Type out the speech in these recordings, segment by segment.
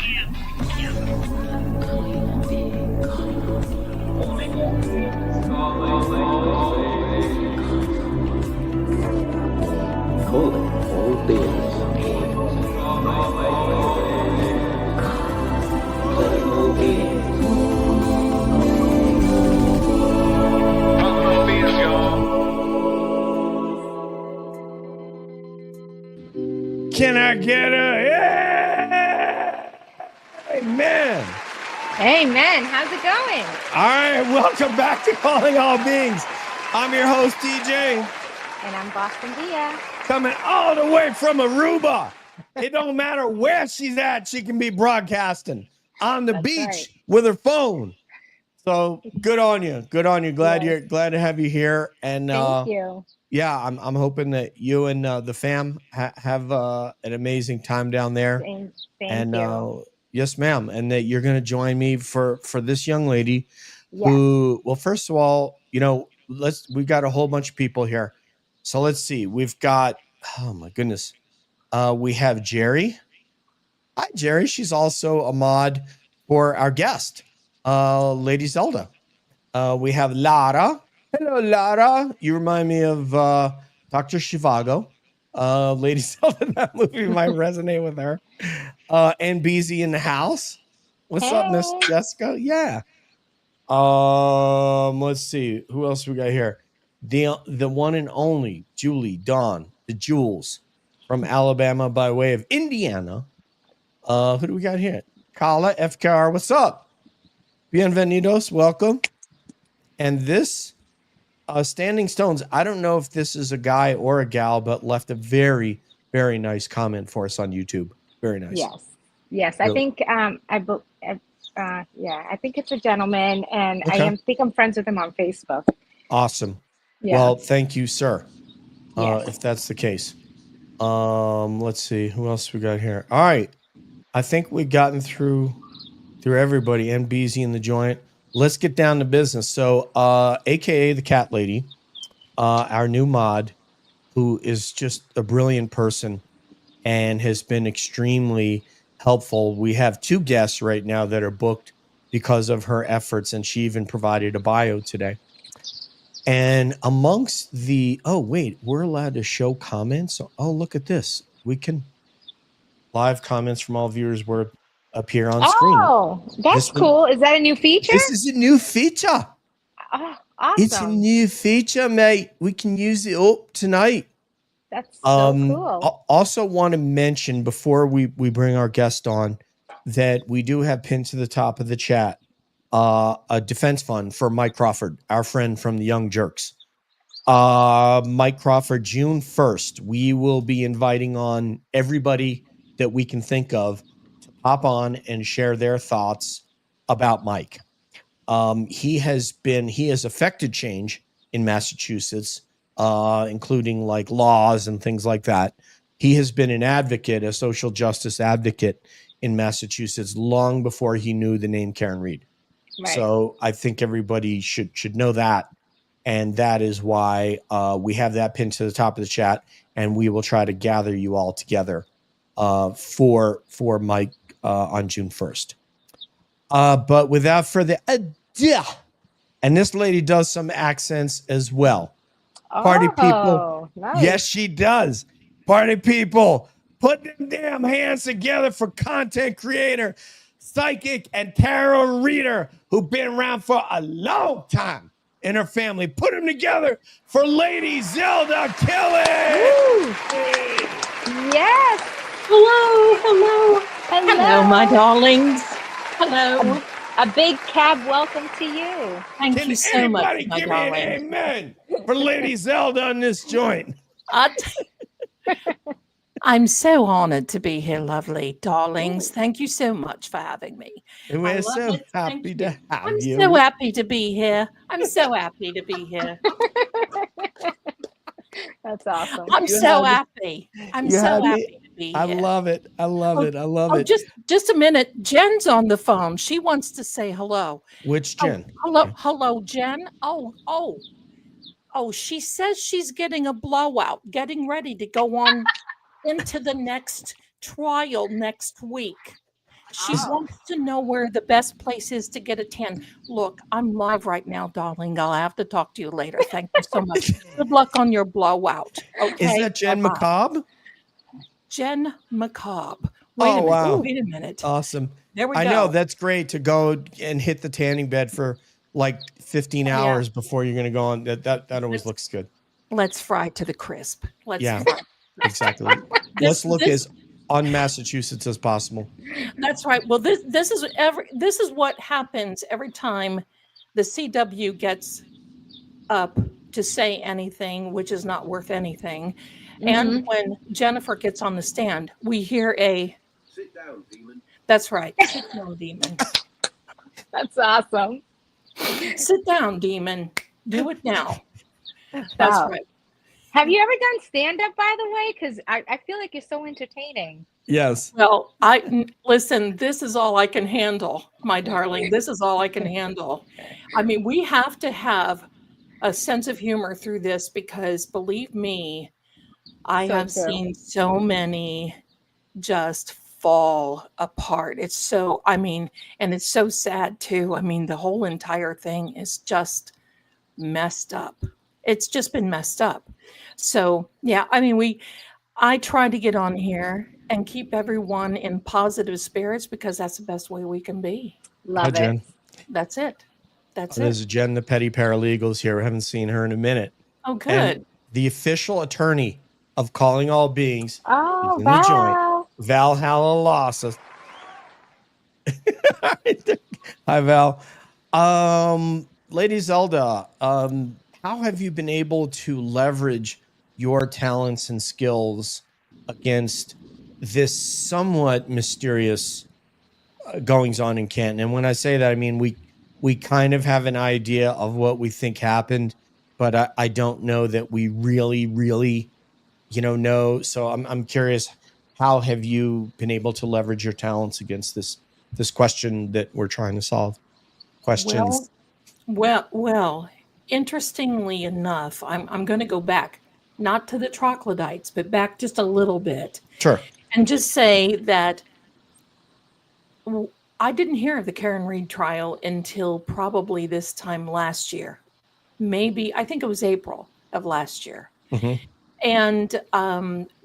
Calling all beings. Calling all beings. Can I get a yeah? Amen. Amen. How's it going? All right, welcome back to Calling All Beings. I'm your host, DJ. And I'm Boston Dia. Coming all the way from Aruba. It don't matter where she's at, she can be broadcasting on the That's beach right. with her phone. So good on you. Good on you. Glad Yes. glad to have you here. And Thank you. yeah, I'm hoping that you and the fam have an amazing time down there. Thank you. Yes, ma'am. And that you're going to join me for this young lady Yes. who, well, first of all, you know, we've got a whole bunch of people here. So let's see. We've got, oh my goodness. We have Jerry. Hi, Jerry. She's also a mod for our guest, Lady Zelda. We have Lara. Hello, Lara. You remind me of Dr. Shivago. Lady Zelda, that movie might resonate with her. And Beezy in the house. What's up, Miss Jessica? Yeah. Let's see. Who else we got here? The one and only Julie Dawn, the Jules from Alabama by way of Indiana. Who do we got here? Kala FKR. What's up? Bienvenidos. Welcome. And this Standing Stones, I don't know if this is a guy or a gal, but left a very, very nice comment for us on YouTube. Very nice. Yes. Really? I think I think it's a gentleman, and Okay. I think I'm friends with him on Facebook. Awesome. Yeah. Well, thank you, sir. Yes. If that's the case. Let's see who else we got here. All right. I think we've gotten through everybody and BZ in the joint. Let's get down to business. So, AKA the cat lady, our new mod, who is just a brilliant person and has been extremely helpful. We have 2 guests right now that are booked because of her efforts, and she even provided a bio today. And amongst the, oh, wait, we're allowed to show comments. Oh, look at this. We can live comments from all viewers were appear on screen. Oh, that's cool. Is that a new feature? This is a new feature. Oh, awesome. It's a new feature, mate. We can use it up tonight. That's so cool. I also want to mention before we bring our guest on that we do have pinned to the top of the chat a defense fund for Mike Crawford, our friend from the Young Jerks. Mike Crawford, June 1st, we will be inviting on everybody that we can think of to pop on and share their thoughts about Mike. He has affected change in Massachusetts, including like laws and things like that. He has been an advocate, a social justice advocate in Massachusetts long before he knew the name Karen Reed. Right. So I think everybody should know that. And that is why we have that pinned to the top of the chat, and we will try to gather you all together for Mike on June 1st. But without further ado, and this lady does some accents as well. Party people. Nice. Yes, she does. Party people, put them damn hands together for content creator, psychic, and tarot reader who've been around for a long time in her family. Put them together for Lady Zelda Kelly. Yes. Hello, my darlings. Hello. A big cab welcome to you. Thank you so much, my Give me an darling. amen for Lady Zelda on this joint. I'm so honored to be here, lovely darlings. Thank you so much for having me. And we're so happy to have I'm you. so happy to be here. I'm so happy to be here. That's awesome. I'm so happy. I'm so happy to be here. I love it. I love it. Just a minute. Jen's on the phone. She wants to say hello. Which Jen? Hello, Jen. Oh, she says she's getting a blowout, getting ready to go on into the next trial next week. She wants to know where the best place is to get a tan. Look, I'm live right now, darling. I'll have to talk to you later. Thank you so much. Good luck on your blowout. Okay. Is that Jen Bye-bye. McCobb? Jen McCobb. Oh, wow. Wait a minute. Awesome. There we go. I know, that's great to go and hit the tanning bed for like 15 hours before you're going to go on. That always looks good. Let's fry to the crisp. Yeah, Fry. exactly. Let's look as on Massachusetts as possible. That's right. Well, this is what happens every time the CW gets up to say anything which is not worth anything. And when Jennifer gets on the stand, we hear a Sit down, demon. That's right. Sit down, demon. That's awesome. Sit down, demon. Do it now. That's Wow. right. Have you ever done stand-up, by the way? Because I feel like you're so entertaining. Yes. Well, listen, this is all I can handle, my darling. This is all I can handle. I mean, we have to have a sense of humor through this because believe me, I have seen so many just fall apart. It's so, and it's so sad too. I mean, the whole entire thing is just messed up. It's just been messed up. So, yeah, I try to get on here and keep everyone in positive spirits because that's the best way we can be. Love it. Jen. That's it. That's There's Jen, the petty paralegals here. We haven't seen her in a minute. Oh, good. And the official attorney of Calling All Beings. Oh, in Val. the joint. Valhalla Losses. Hi, Val. Lady Zelda, how have you been able to leverage your talents and skills against this somewhat mysterious goings on in Canton? And when I say that, I mean we kind of have an idea of what we think happened, but I don't know that we really know. So I'm curious, how have you been able to leverage your talents against this question that we're trying to solve? Questions. Well, interestingly enough, I'm going to go back, not to the troglodytes, but back just a little bit. Sure. And just say that I didn't hear of the Karen Reed trial until probably this time last year. Maybe, I think it was April of last year. Mm-hmm. And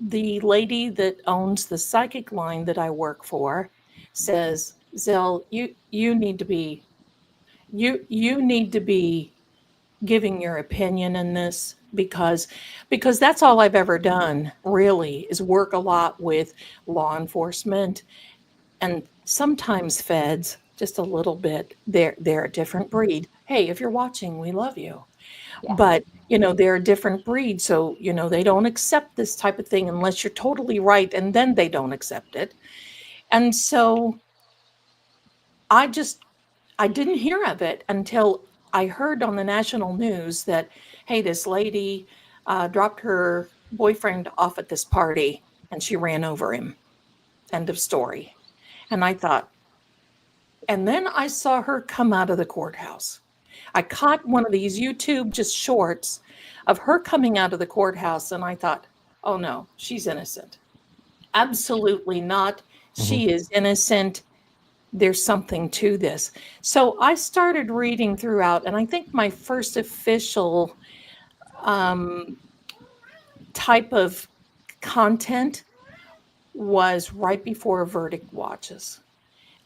the lady that owns the psychic line that I work for says, Zell, you need to be giving your opinion in this because that's all I've ever done really is work a lot with law enforcement and sometimes feds, just a little bit. They're a different breed. Hey, if you're watching, we love you. Yeah. But, they're a different breed. So, they don't accept this type of thing unless you're totally right. And then they don't accept it. And so I didn't hear of it until I heard on the national news that, hey, this lady dropped her boyfriend off at this party and she ran over him. End of story. And I thought, and then I saw her come out of the courthouse. I caught one of these YouTube just shorts of her coming out of the courthouse. And I thought, oh no, she's innocent. Absolutely not. Mm-hmm. She is innocent. There's something to this. So I started reading throughout, and I think my first official type of content was right before Verdict Watches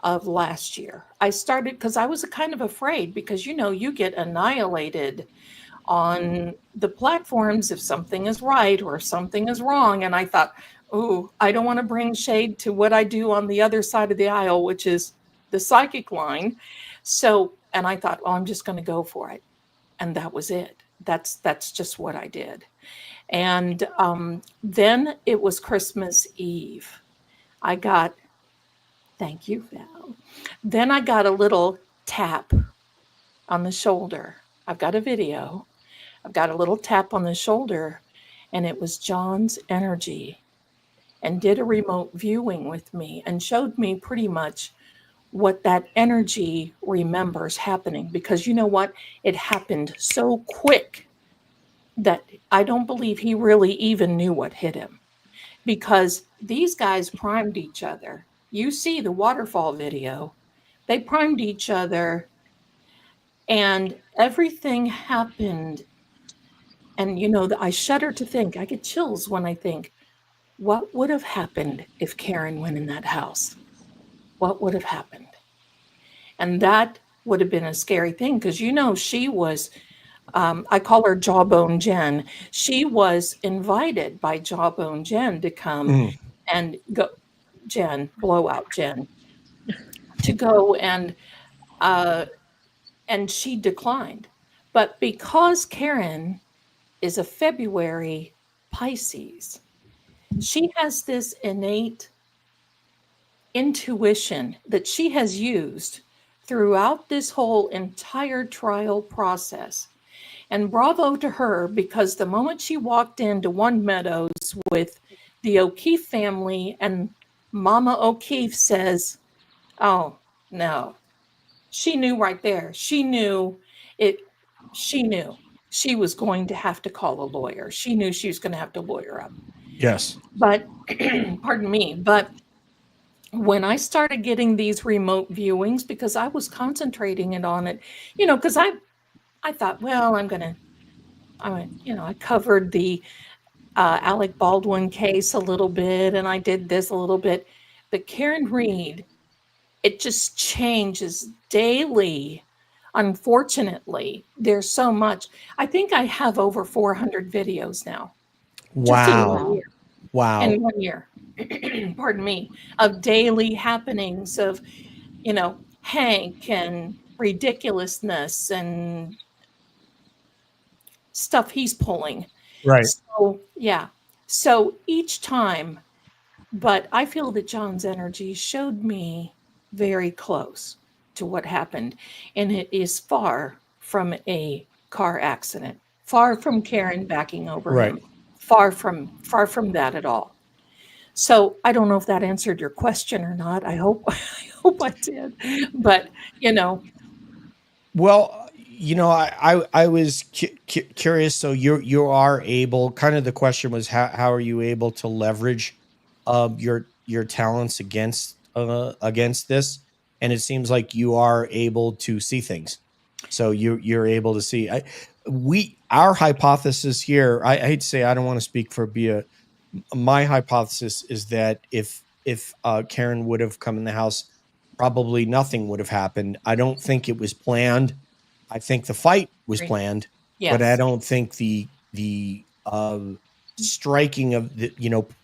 of last year. I started because I was kind of afraid because, you get annihilated on the platforms if something is right or something is wrong. And I thought, oh, I don't want to bring shade to what I do on the other side of the aisle, which is the psychic line. So, and I thought, well, I'm just going to go for it. And that was it. That's just what I did. And then it was Christmas Eve. Thank you, Val. Then I got a little tap on the shoulder. I've got a video. I've got a little tap on the shoulder, and it was John's energy, and did a remote viewing with me and showed me pretty much what that energy remembers happening. Because you know what? It happened so quick that I don't believe he really even knew what hit him. Because these guys primed each other. You see the waterfall video. They primed each other and everything happened. And, I shudder to think, I get chills when I think, what would have happened if Karen went in that house? What would have happened? And that would have been a scary thing because, she was, I call her Jawbone Jen. She was invited by Jawbone Jen to come Mm. and go, Blowout Jen, to go and she declined. But because Karen is a February Pisces, she has this innate intuition that she has used throughout this whole entire trial process. And bravo to her, because the moment she walked into One Meadows with the O'Keefe family and Mama O'Keefe says, oh, no, she knew right there. She knew it. She knew she was going to have to call a lawyer. She knew she was going to have to lawyer up. Yes. But, pardon me, but when I started getting these remote viewings, because I was concentrating it on it, because I thought, well, I covered the Alec Baldwin case a little bit, and I did this a little bit. But Karen Reed, it just changes daily. Unfortunately, there's so much. I think I have over 400 videos now. Just in 1 Wow. year. Wow. In 1 year, pardon me, of daily happenings of, Hank and ridiculousness and stuff he's pulling. Right. So, yeah. So each time, but I feel that John's energy showed me very close to what happened. And it is far from a car accident, far from Karen backing over Right. him, far from that at all. So I don't know if that answered your question or not. I hope I did. But, Well, I was curious. So you are able. Kind of the question was how are you able to leverage your talents against this? And it seems like you are able to see things. So you're able to see. Our hypothesis here. I hate to say I don't want to speak for Bia. My hypothesis is that if Karen would have come in the house, probably nothing would have happened. I don't think it was planned. I think the fight was planned, but I yes. don't think the striking of the,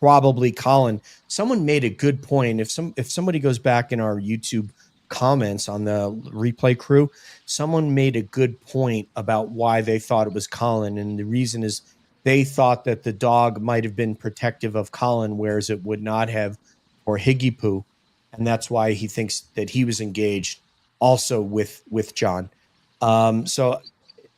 probably Colin. Someone made a good point. If somebody goes back in our YouTube comments on the replay crew, someone made a good point about why they thought it was Colin, and the reason is they thought that the dog might have been protective of Colin, whereas it would not have for Higgy Poo, and that's why he thinks that he was engaged also with John. So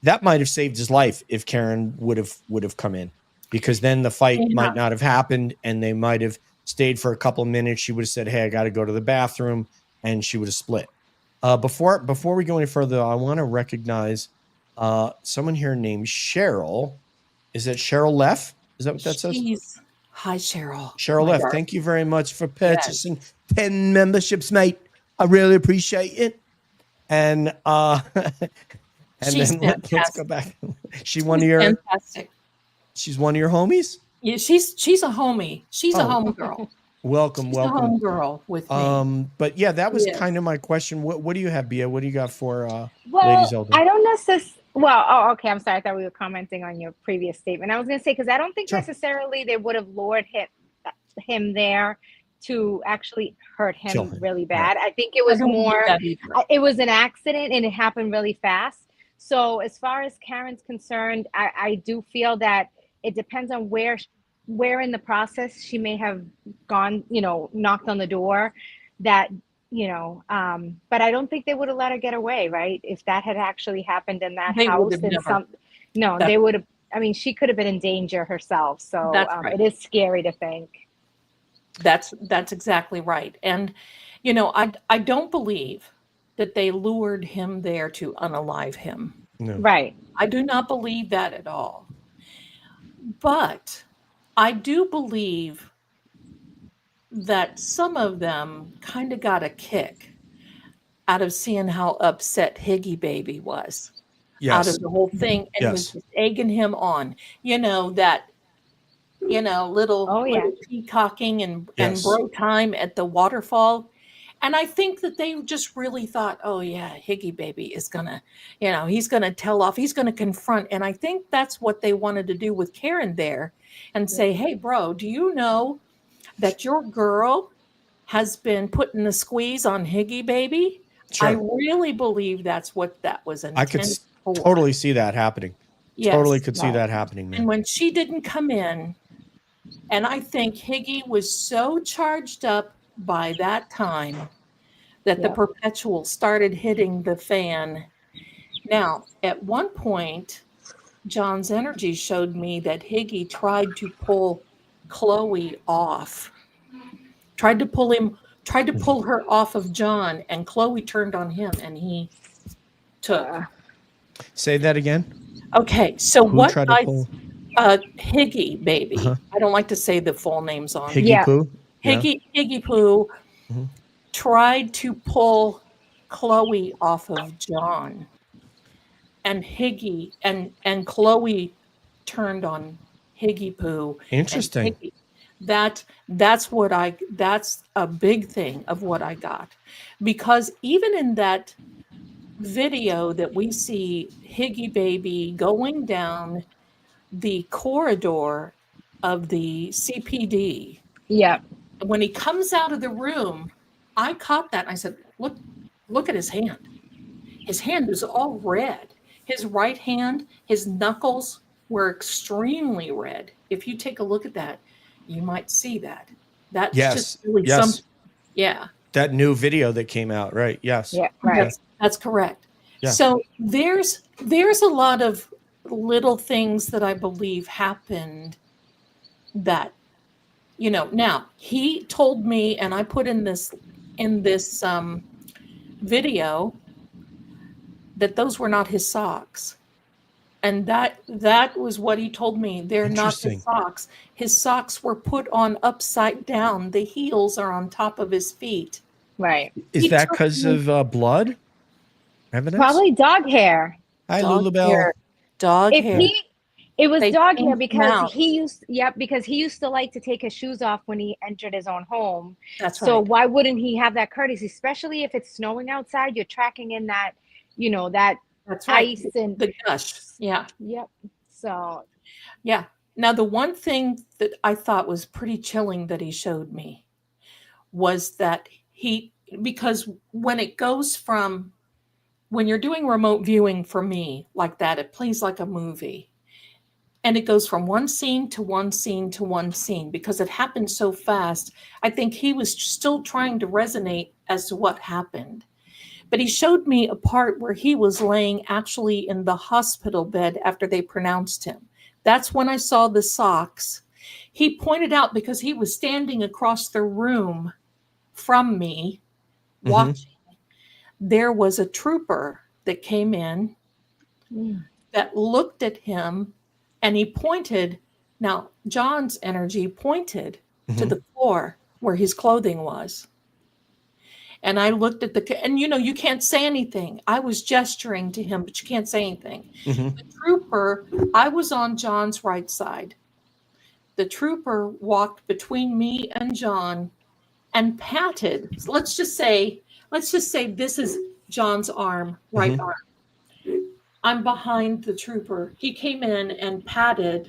that might have saved his life if Karen would have come in, because then the fight might not have happened, and they might have stayed for a couple of minutes. She would have said, "Hey, I got to go to the bathroom," and she would have split. Before we go any further, I want to recognize someone here named Cheryl. Is it Cheryl Leff? Is that what that says? Hi, Cheryl. Cheryl Leff, thank you very much for purchasing 10 memberships, mate. I really appreciate it. And She's then let's go back. She's one of your fantastic. She's one of your homies? Yeah, she's a homie. She's a home girl. Welcome. She's a home girl with me. But yeah, that was kind of my question. What do you have, Bia? What do you got for Well, Lady Zelda? I don't necessarily. Well, okay. I'm sorry. I thought we were commenting on your previous statement. I was going to say, because I don't think necessarily they would have lured him there to actually hurt him really bad. I think it was more. It was an accident, and it happened really fast. So as far as Karen's concerned, I do feel that it depends on where in the process she may have gone, knocked on the door that, but I don't think they would have let her get away, right? If that had actually happened in that house, then they would have, I mean, she could have been in danger herself. So it is scary to think. That's exactly right. And, I don't believe that they lured him there to unalive him. No. Right. I do not believe that at all. But I do believe that some of them kind of got a kick out of seeing how upset Higgy Baby was out Yes. of the whole thing and was Yes. just egging him on. Little Oh yeah. peacocking and Yes. bro time at the waterfall. And I think that they just really thought, oh yeah, Higgy Baby is gonna, he's gonna tell off, he's gonna confront. And I think that's what they wanted to do with Karen there and say, hey, bro, do you know that your girl has been putting the squeeze on Higgy Baby? I Sure. really believe that's what that was I could intended for. totally see that happening. Totally Yes. could see Right. that happening, man. And when she didn't come in, and I think Higgy was so charged up by that time that the Yep. perpetual started hitting the fan. Now, at one point, John's energy showed me that Higgy tried to pull Chloe off, tried to pull her off of John, and Chloe turned on him and he took. Say that again. Okay, so Who what tried to pull? Higgy Baby. Uh-huh. I don't like to say the full names on Higgy Yeah. Poo? Yeah. Higgy Poo Mhm. tried to pull Chloe off of John, and Higgy and Chloe turned on Higgy Poo and Interesting. Higgy. That's a big thing of what I got, because even in that video that we see Higgy Baby going down the corridor of the CPD, Yep. when he comes out of the room, I caught that and I said, look at his hand. His hand is all red. His right hand, his knuckles were extremely red. If you take a look at that, you might see that. That's just Yes. really Yes. something. Yeah. That new video that came out, right? Yes. Yeah. Right. That's correct. Yeah. So there's a lot of little things that I believe happened that, now he told me, and I put in this video, that those were not his socks. And that was what he told me. They're not Interesting. his socks. His socks were put on upside down. The heels are on top of his feet. Right. Is He that took because me- of blood? Evidence? Probably dog hair. Hi, dog Lulabelle. hair. Dog If hair. it was They dog hair changed because them out. because he used to like to take his shoes off when he entered his own home. That's So right. why wouldn't he have that courtesy, especially if it's snowing outside? You're tracking in that, that That's right. ice and The gush. Yeah. Yep. So Yeah. Now, the one thing that I thought was pretty chilling that he showed me was that because when you're doing remote viewing for me like that, it plays like a movie. And it goes from one scene to one scene to one scene because it happened so fast. I think he was still trying to resonate as to what happened. But he showed me a part where he was laying actually in the hospital bed after they pronounced him. That's when I saw the socks. He pointed out, because he was standing across the room from me watching, there was a trooper that came in that looked at him, and he pointed. Now, John's energy pointed to the floor where his clothing was. And I looked at and you can't say anything. I was gesturing to him, but you can't say anything. The trooper, I was on John's right side. The trooper walked between me and John and patted. So let's just say this is John's arm, right arm. I'm behind the trooper. He came in and patted.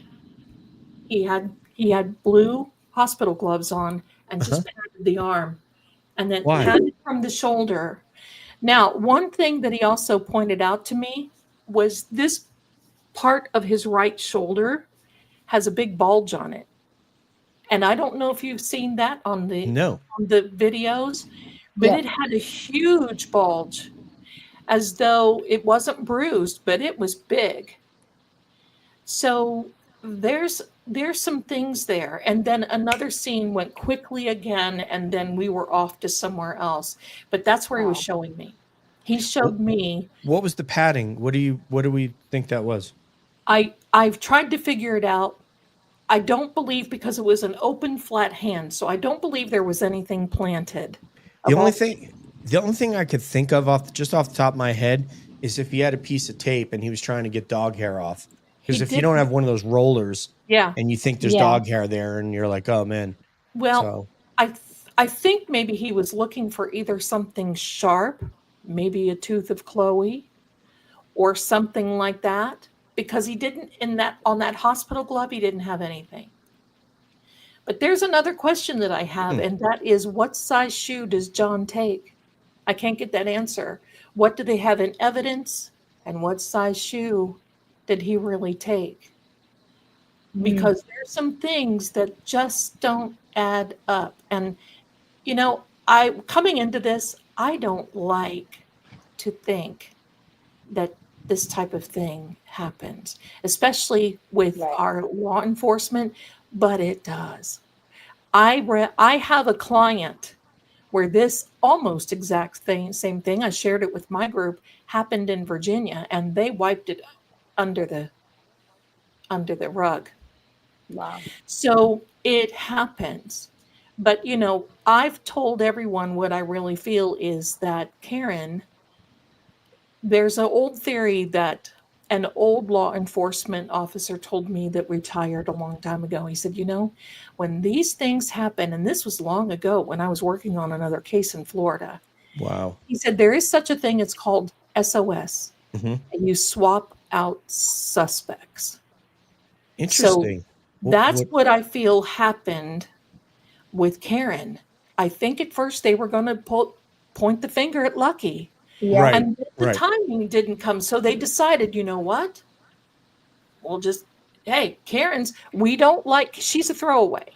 He had blue hospital gloves on and just patted the arm. And then patted from the shoulder. Now, one thing that he also pointed out to me was this part of his right shoulder has a big bulge on it. And I don't know if you've seen that on the videos, but it had a huge bulge, as though it wasn't bruised, but it was big. So there's some things there. And then another scene went quickly again, and then we were off to somewhere else. But that's where he was showing me. He showed me. What was the padding? What do we think that was? I've tried to figure it out. I don't believe, because it was an open flat hand, so I don't believe there was anything planted. The only thing I could think of off the top of my head is if he had a piece of tape and he was trying to get dog hair off. Because if you don't have one of those rollers, and you think there's dog hair there, and you're like, oh man. Well, I think maybe he was looking for either something sharp, maybe a tooth of Chloe, or something like that, because he didn't on that hospital glove, he didn't have anything. But there's another question that I have, and that is, what size shoe does John take? I can't get that answer. What do they have in evidence, and what size shoe did he really take? Because there's some things that just don't add up. And, coming into this, I don't like to think that this type of thing happens, especially with our law enforcement, but it does. I have a client where this almost exact same thing, I shared it with my group, happened in Virginia, and they wiped it under the rug. Wow. So it happens. But, I've told everyone what I really feel is that, Karen, there's an old theory that an old law enforcement officer told me that retired a long time ago. He said, when these things happen, and this was long ago when I was working on another case in Florida. Wow. He said, there is such a thing, it's called SOS. Mm-hmm. And you swap out suspects. Interesting. So that's what I feel happened with Karen. I think at first they were going to point the finger at Lucky. Yeah. Right. And the timing didn't come. So they decided, you know what? We'll just, we don't like, she's a throwaway.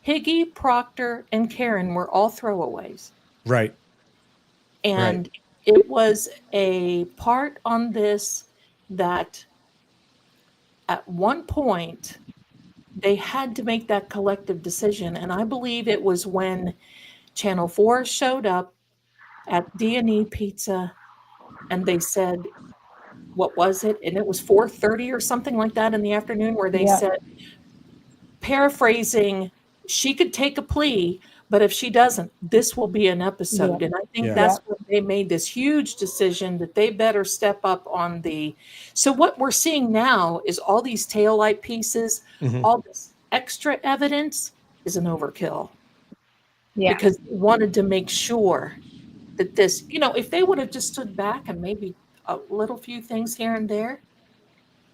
Higgy, Proctor, and Karen were all throwaways. Right. And it was a part on this that at one point they had to make that collective decision. And I believe it was when Channel 4 showed up at D&E Pizza, and they said, what was it? And it was 4:30 or something like that in the afternoon, where they said, paraphrasing, she could take a plea, but if she doesn't, this will be an episode. And I think that's when they made this huge decision that they better step up on so what we're seeing now is all these taillight pieces, all this extra evidence is an overkill. Yeah. Because they wanted to make sure that this, if they would have just stood back and maybe a little few things here and there,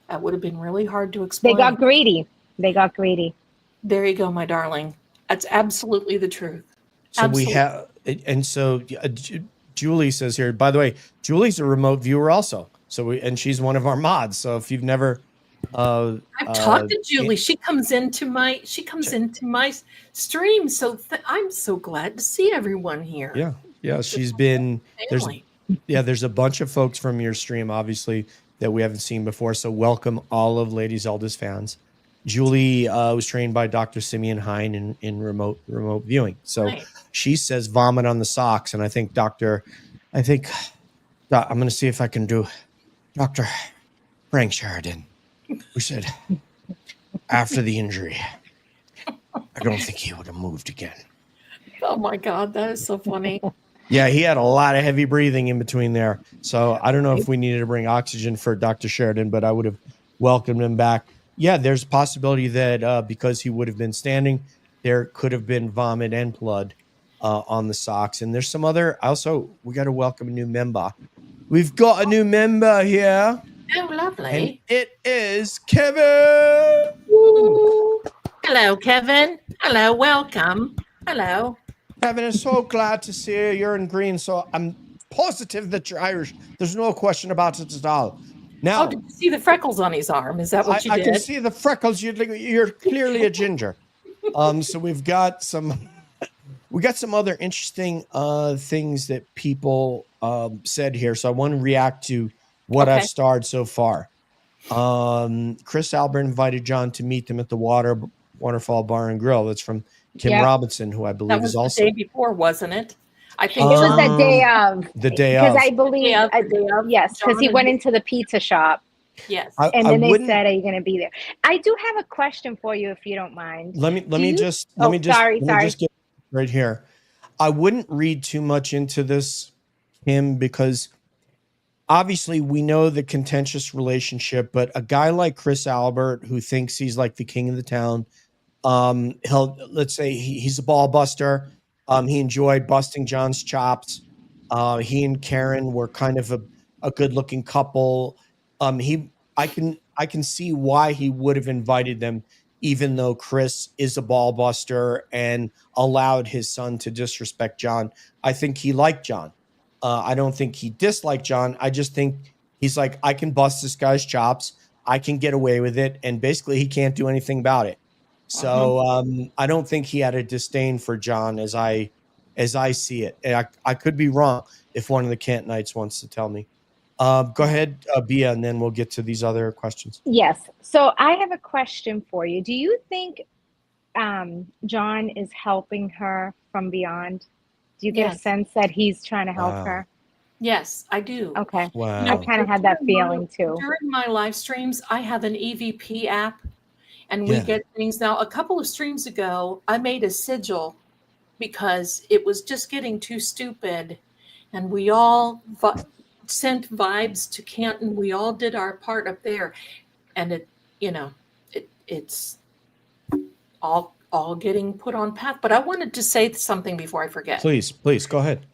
that would have been really hard to explain. They got greedy. There you go, my darling. That's absolutely the truth. So we have, and so Julie says here, by the way, Julie's a remote viewer also. And she's one of our mods. So if you've never, I've talked to Julie. She comes into my stream. So I'm so glad to see everyone here. Yeah. Yeah. She's been, there's a bunch of folks from your stream, obviously, that we haven't seen before. So welcome all of Lady Zelda's fans. Julie was trained by Dr. Simeon Hine in remote viewing. So she says vomit on the socks. And I think I'm going to see if I can do Dr. Frank Sheridan, who said after the injury, I don't think he would have moved again. Oh my God, that is so funny. Yeah, he had a lot of heavy breathing in between there. So I don't know if we needed to bring oxygen for Dr. Sheridan, but I would have welcomed him back. Yeah, there's a possibility that because he would have been standing, there could have been vomit and blood on the socks. And there's some other, we got to welcome a new member. We've got a new member here. Oh, lovely. And it is Kevin. Woo. Hello, Kevin. Hello, welcome. Hello. Kevin, I'm so glad to see you. You're in green, so I'm positive that you're Irish. There's no question about it at all. Now, did you see the freckles on his arm? Is that what you did? I can see the freckles. You're clearly a ginger. So we've got some other interesting things that people said here. So I want to react to what I've starred so far. Chris Albert invited John to meet them at the Waterfall Bar and Grill. That's from Kim Robinson, who I believe is also the day before, wasn't it? I think it was the day of. The day of. Because I believe, yes, because he went into the pizza shop. Yes. And I then they wouldn't. said, "Are you going to be there?" I do have a question for you, if you don't mind. Let me you? just Sorry. get right here. I wouldn't read too much into this, Kim, because obviously we know the contentious relationship, but a guy like Chris Albert who thinks he's like the king of the town, he'll, let's say he's a ball buster. He enjoyed busting John's chops. He and Karen were kind of a good looking couple. I can see why he would have invited them, even though Chris is a ball buster and allowed his son to disrespect John. I think he liked John. I don't think he disliked John. I just think he's like, I can bust this guy's chops. I can get away with it. And basically, he can't do anything about it. So I don't think he had a disdain for John as I see it. And I could be wrong if one of the Cantonites wants to tell me. Go ahead, Bia, and then we'll get to these other questions. Yes. So I have a question for you. Do you think John is helping her from beyond? Do you get a Yes. sense that he's trying to help Wow. her? Yes, I do. Okay. Wow. I kind of had that feeling too. During my live streams, I have an EVP app, and we Yeah. get things. Now, a couple of streams ago, I made a sigil because it was just getting too stupid, and we all sent vibes to Canton. We all did our part up there, and it's all getting put on path. But I wanted to say something before I forget. Please go ahead.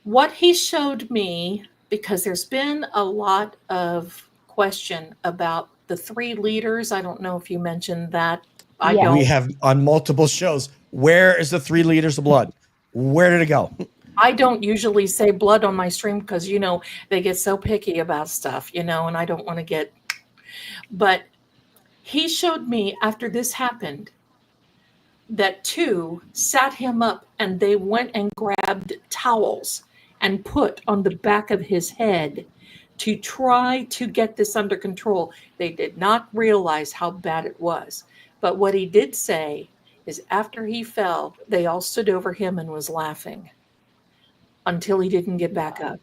What he showed me, because there's been a lot of question about the 3 leaders. I don't know if you mentioned that. I Yeah. don't. We have on multiple shows. Where is the 3 liters of blood? Where did it go? I don't usually say blood on my stream because, they get so picky about stuff, and I don't want to get. But he showed me after this happened that 2 sat him up and they went and grabbed towels and put on the back of his head to try to get this under control. They did not realize how bad it was. But what he did say is after he fell, they all stood over him and was laughing until he didn't get back up,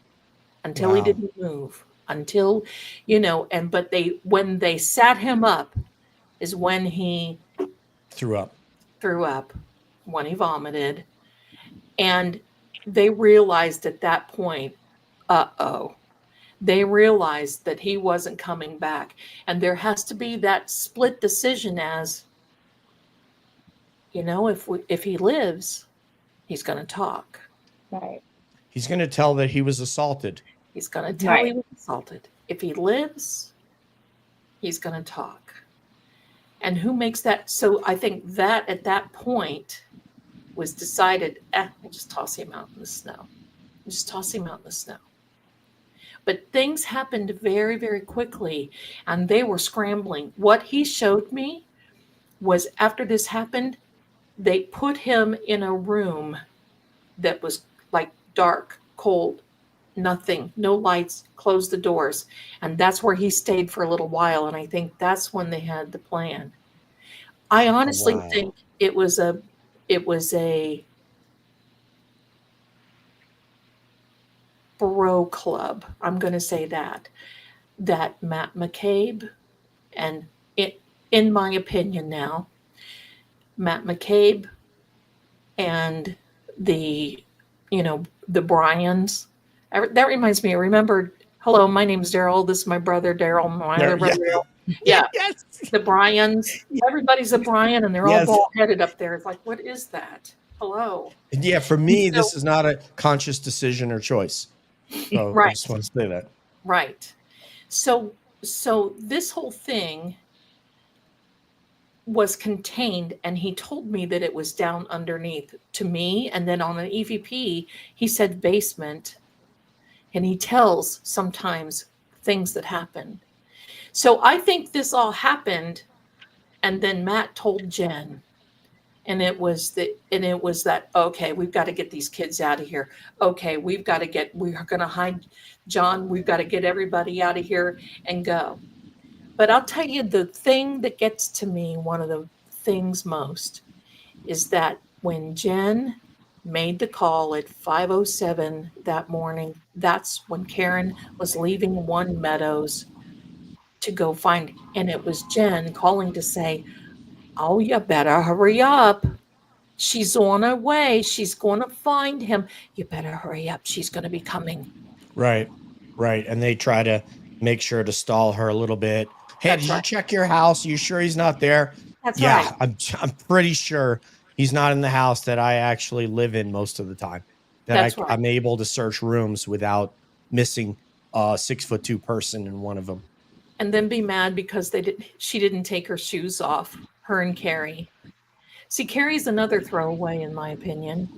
until he Wow. didn't move, until, but when they sat him up is when he Threw up. when he vomited. And they realized at that point, they realized that he wasn't coming back. And there has to be that split decision as, if he lives, he's going to talk. Right. He's going to tell that he was assaulted. He's going to tell he was assaulted. If he lives, he's going to talk. And who makes that? So I think that at that point was decided, we'll just toss him out in the snow. But things happened very, very quickly, and they were scrambling. What he showed me was after this happened, they put him in a room that was like dark, cold, nothing, no lights, closed the doors. And that's where he stayed for a little while. And I think that's when they had the plan. I honestly think it was a bro club. I'm going to say that Matt McCabe, and in my opinion now, Matt McCabe and the Bryans. That reminds me. I remember. Hello, my name's Daryl. This is my brother Daryl. My other brother Daryl. Yeah. Yes. The Bryans. Everybody's a Bryan, and they're all bald-headed up there. It's like, what is that? Hello. Yeah, for me, this is not a conscious decision or choice. So right. I just want to say that. Right. So this whole thing was contained, and he told me that it was down underneath to me, and then on an EVP, he said basement, and he tells sometimes things that happen. So I think this all happened, and then Matt told Jen, and it was that, okay, we've got to get these kids out of here. Okay, we are going to hide John. We've got to get everybody out of here and go. But I'll tell you, the thing that gets to me, one of the things most, is that when Jen made the call at 5:07 that morning, that's when Karen was leaving One Meadows to go find, and it was Jen calling to say, "Oh, you better hurry up. She's on her way. She's going to find him. You better hurry up. She's going to be coming." Right. Right. And they try to make sure to stall her a little bit. Hey, That's did you right. check your house? Are you sure he's not there? That's Yeah, right. I'm pretty sure he's not in the house that I actually live in most of the time. That That's right. I'm able to search rooms without missing a 6'2" person in one of them. And then be mad because she didn't take her shoes off, her and Carrie. See, Carrie's another throwaway, in my opinion.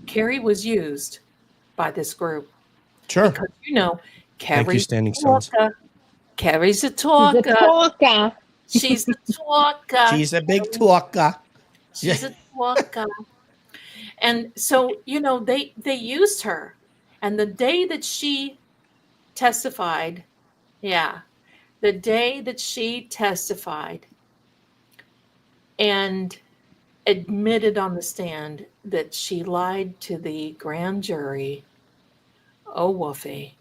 Carrie was used by this group. Sure. Because, Thank you, Carrie's Standing a Stones. talker. Carrie's a He's a talker. talker. She's a talker. She's a big talker. She's a talker. And so, they used her. And the day that she testified, the day that she testified and admitted on the stand that she lied to the grand jury, oh, woofy.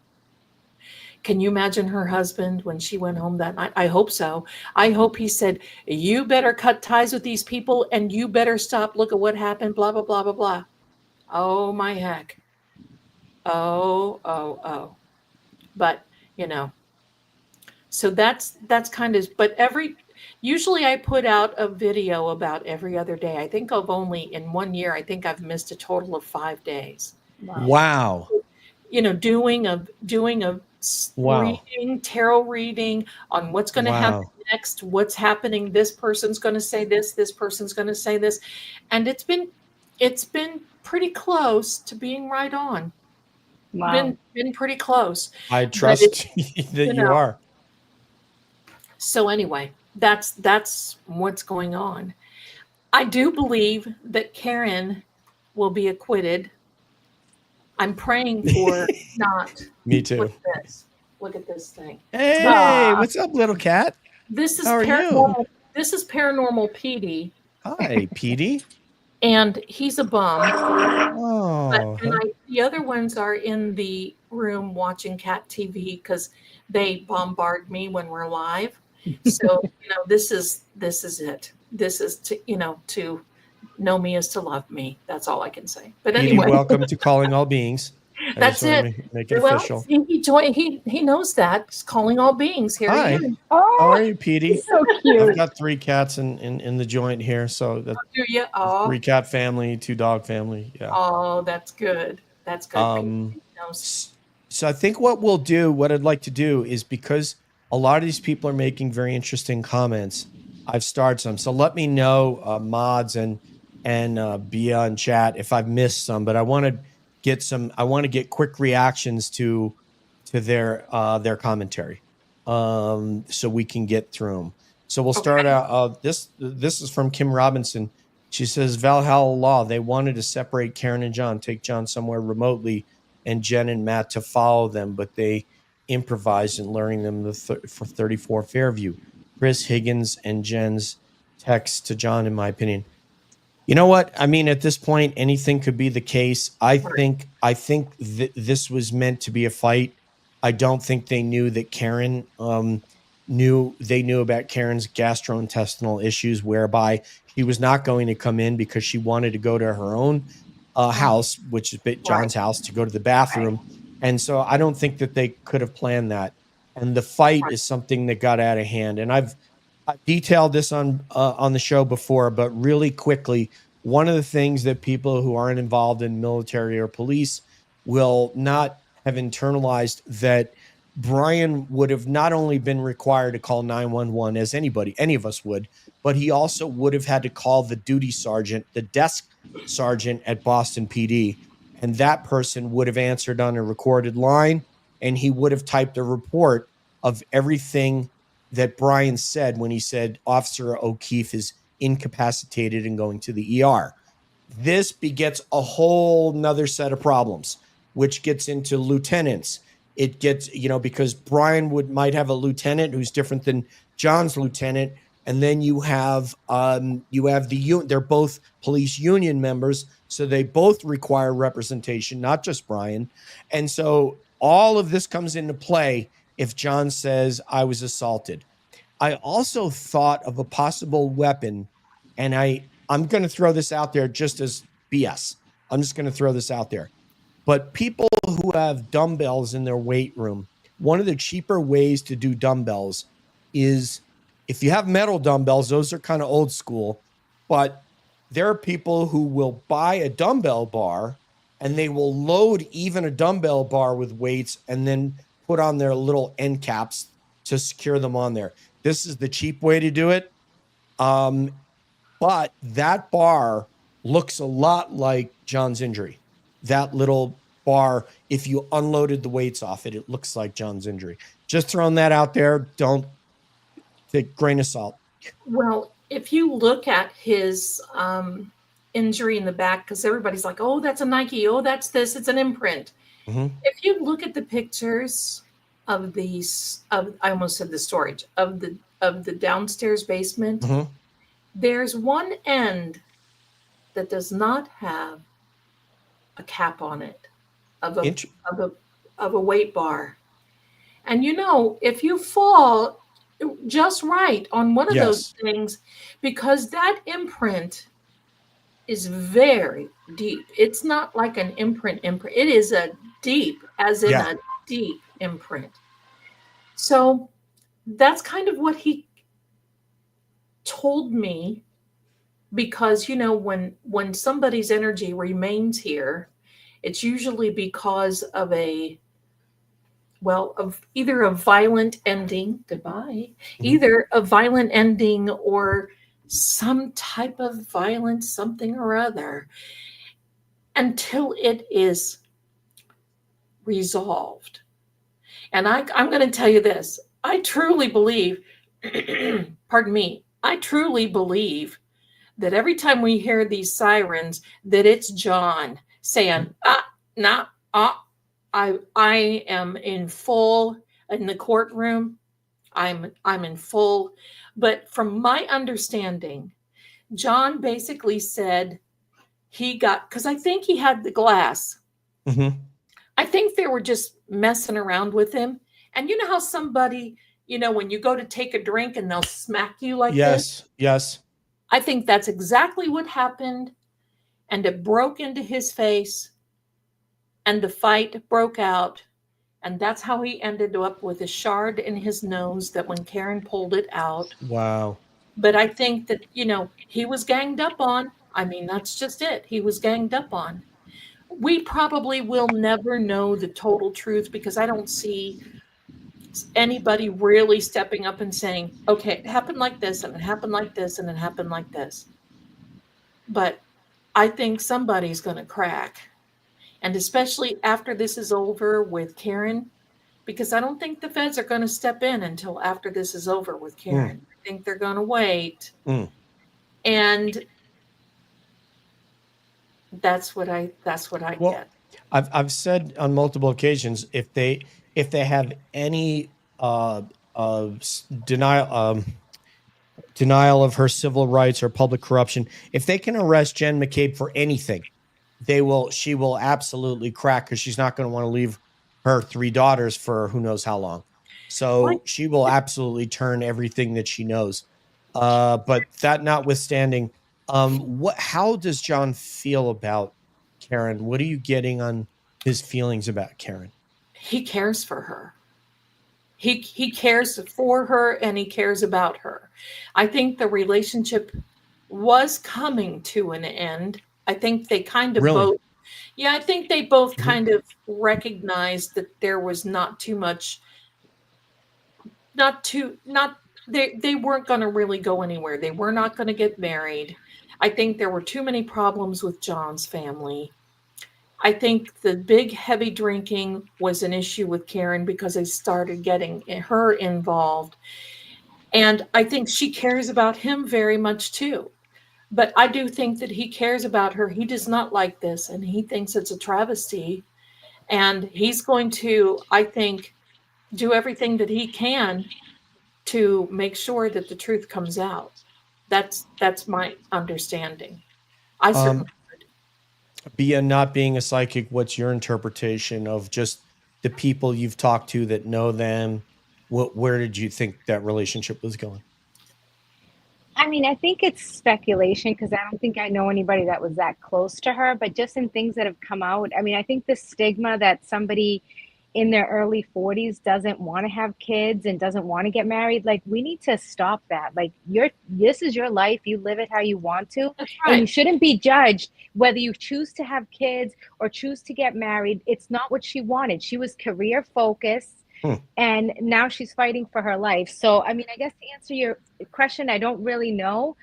Can you imagine her husband when she went home that night? I hope so. I hope he said, "You better cut ties with these people and you better stop. Look at what happened, blah, blah, blah, blah, blah." Oh, my heck. Oh. But, so that's kind of, but usually I put out a video about every other day. I think in 1 year, I think I've missed a total of 5 days. Wow. Doing a reading, tarot reading on what's going to happen next, what's happening. This person's going to say this person's going to say this. And it's been pretty close to being right on. Wow. Been pretty close. I trust that you are. So anyway, that's what's going on. I do believe that Karen will be acquitted. I'm praying for not. Me too. Look at this thing. Hey, what's up, little cat? This is How are paranormal. you? This is Paranormal Petey. Hi, Petey. And he's a bum. Oh. The other ones are in the room watching cat TV because they bombard me when we're live. So this is it. This is to know me is to love me. That's all I can say. But anyway, welcome to Calling All Beings. That's it. Make it official. He knows that. He's calling all beings here. Hi. Oh, how are you, Petey? So cute. I've got 3 cats in the joint here, so that's 3 cat family, 2 dog family. Yeah. Oh, that's good. That's good. So I think what I'd like to do is, because a lot of these people are making very interesting comments, I've started some. So let me know, mods and Bia in chat, if I've missed some. But I want to get quick reactions to their commentary, so we can get through them. So we'll start out. This is from Kim Robinson. She says, Valhalla Law, they wanted to separate Karen and John, take John somewhere remotely, and Jen and Matt to follow them, but they improvised in luring them for 34 Fairview. Chris Higgins and Jen's text to John, in my opinion. You know what? I mean, at this point, anything could be the case. I think this was meant to be a fight. I don't think they knew that Karen knew about Karen's gastrointestinal issues, whereby she was not going to come in because she wanted to go to her own house, which is John's house, to go to the bathroom. And so I don't think that they could have planned that. And the fight is something that got out of hand. And I've detailed this on the show before, but really quickly, one of the things that people who aren't involved in military or police will not have internalized, that Brian would have not only been required to call 911 as any of us would, but he also would have had to call the duty sergeant, the desk sergeant at Boston PD. And that person would have answered on a recorded line, and he would have typed a report of everything that Brian said when he said Officer O'Keefe is incapacitated and going to the ER. This begets a whole nother set of problems, which gets into lieutenants. It gets, because Brian might have a lieutenant who's different than John's lieutenant. And then you have they're both police union members, so they both require representation, not just Brian. And so all of this comes into play. if John says, I was assaulted. I also thought of a possible weapon, and I'm going to throw this out there just as BS. I'm just going to throw this out there. But people who have dumbbells in their weight room, one of the cheaper ways to do dumbbells is if you have metal dumbbells, those are kind of old school, but there are people who will buy a dumbbell bar and they will load even a dumbbell bar with weights and then put on their little end caps to secure them on there. This is the cheap way to do it. But that bar looks a lot like John's injury. That little bar, if you unloaded the weights off it, it looks like John's injury. Just throwing that out there. Don't take grain of salt. Well, if you look at his injury in the back, because everybody's like, oh, that's a Nike. Oh, that's this. It's an imprint. Mm-hmm. If you look at the pictures of these, I almost said the storage of the downstairs basement, Mm-hmm. there's one end that does not have a cap on it of a weight bar. And if you fall just right on one of those things, because that imprint is very deep. It's not like an imprint. It is a deep, as in a deep imprint. So that's kind of what he told me, because when somebody's energy remains here, it's usually because of either a violent ending, goodbye, either a violent ending or some type of violence, something or other, until it is resolved. And I'm going to tell you this. I truly believe, pardon me, I truly believe that every time we hear these sirens, that it's John saying, I am in full in the courtroom. I'm in full. But from my understanding, John basically said because I think he had the glass. Mm-hmm. I think they were just messing around with him. And you know how somebody, when you go to take a drink and they'll smack you like this? Yes. I think that's exactly what happened. And it broke into his face. And the fight broke out. And that's how he ended up with a shard in his nose that when Karen pulled it out. Wow. But I think that, he was ganged up on. I mean, that's just it. He was ganged up on. We probably will never know the total truth, because I don't see anybody really stepping up and saying, okay, it happened like this, and it happened like this, and it happened like this. But I think somebody's going to crack. And especially after this is over with Karen, because I don't think the feds are going to step in until after this is over with Karen. I think they're going to wait. And that's what I get. I've said on multiple occasions, if they have any denial of her civil rights or public corruption, if they can arrest Jen McCabe for anything, she will absolutely crack, because she's not going to want to leave her 3 daughters for who knows how long. So she will absolutely turn everything that she knows. But that notwithstanding, how does John feel about Karen? What are you getting on his feelings about Karen? He cares for her. He cares for her, and he cares about her. I think the relationship was coming to an end. I think they kind of both. Yeah, I think they both kind of recognized that there was not too much. They weren't going to really go anywhere. They were not going to get married. I think there were too many problems with John's family. I think the big heavy drinking was an issue with Karen, because they started getting her involved. And I think she cares about him very much too. But I do think that he cares about her. He does not like this, and he thinks it's a travesty. And he's going to, I think, do everything that he can to make sure that the truth comes out. That's my understanding. I certainly would. Not being a psychic, what's your interpretation of just the people you've talked to that know them, where did you think that relationship was going? I mean, I think it's speculation because I don't think I know anybody that was that close to her, but just in things that have come out, I mean, I think the stigma that somebody in their early 40s doesn't want to have kids and doesn't want to get married, like we need to stop that. Like this is your life, you live it how you want to, That's and you right. shouldn't be judged whether you choose to have kids or choose to get married. It's not what she wanted. She was career focused. Hmm. And now she's fighting for her life. So, I mean, I guess to answer your question, I don't really know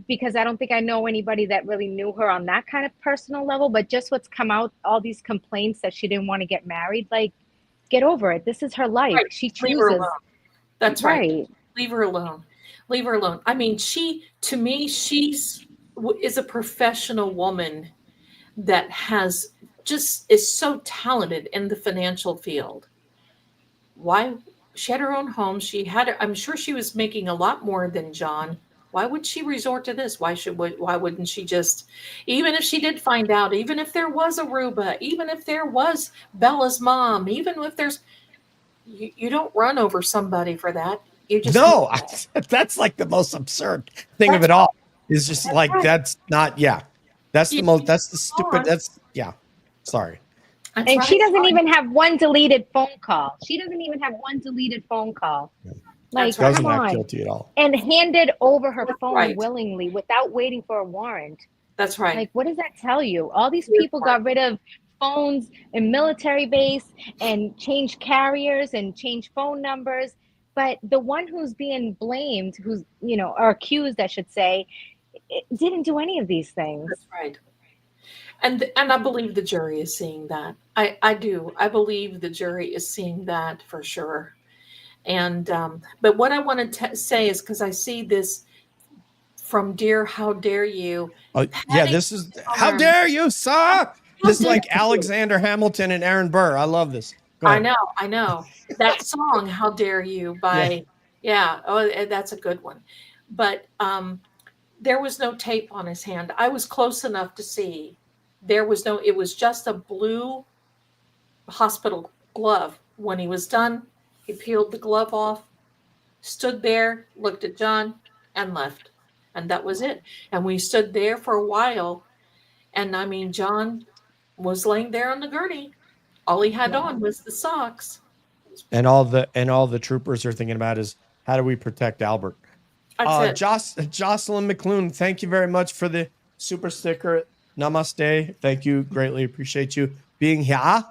because I don't think I know anybody that really knew her on that kind of personal level. But just what's come out, all these complaints that she didn't want to get married, like, get over it. This is her life. Right. She Leave her chooses. alone. That's right. Leave her alone. Leave her alone. I mean, to me, is a professional woman that is so talented in the financial field. Why? She had her own home. I'm sure she was making a lot more than John. Why would she resort to this? Why wouldn't she just, even if she did find out, even if there was Aruba, even if there was Bella's mom, even if there's, you don't run over somebody for that. You just No, that's like the most absurd thing of it all. Is just like right. that's not. Yeah, that's the most. That's the stupid. That's yeah. Sorry. That's and right. She doesn't even have one deleted phone call. She doesn't even have one deleted phone call. Like, doesn't come on. act guilty at all. And handed over her phone willingly without waiting for a warrant. That's right. Like, what does that tell you? All these people got rid of phones in military base and changed carriers and changed phone numbers. But the one who's being blamed, who's, or accused, I should say, didn't do any of these things. That's right. And I believe the jury is seeing that. I do. I believe the jury is seeing that for sure. And but what I want to say is, because I see this from Dear How Dare You. Oh, yeah, this is How Dare You, sir? This is like Alexander Hamilton and Aaron Burr. I love this. I know. That song, How Dare You, by oh, that's a good one. But there was no tape on his hand. I was close enough to see. It was just a blue hospital glove. When he was done, he peeled the glove off, stood there, looked at John, and left. And that was it. And we stood there for a while. And I mean, John was laying there on the gurney. All he had on was the socks. And all the troopers are thinking about is, how do we protect Albert? Jocelyn McClune, thank you very much for the super sticker. Namaste. Thank you. Greatly appreciate you being here.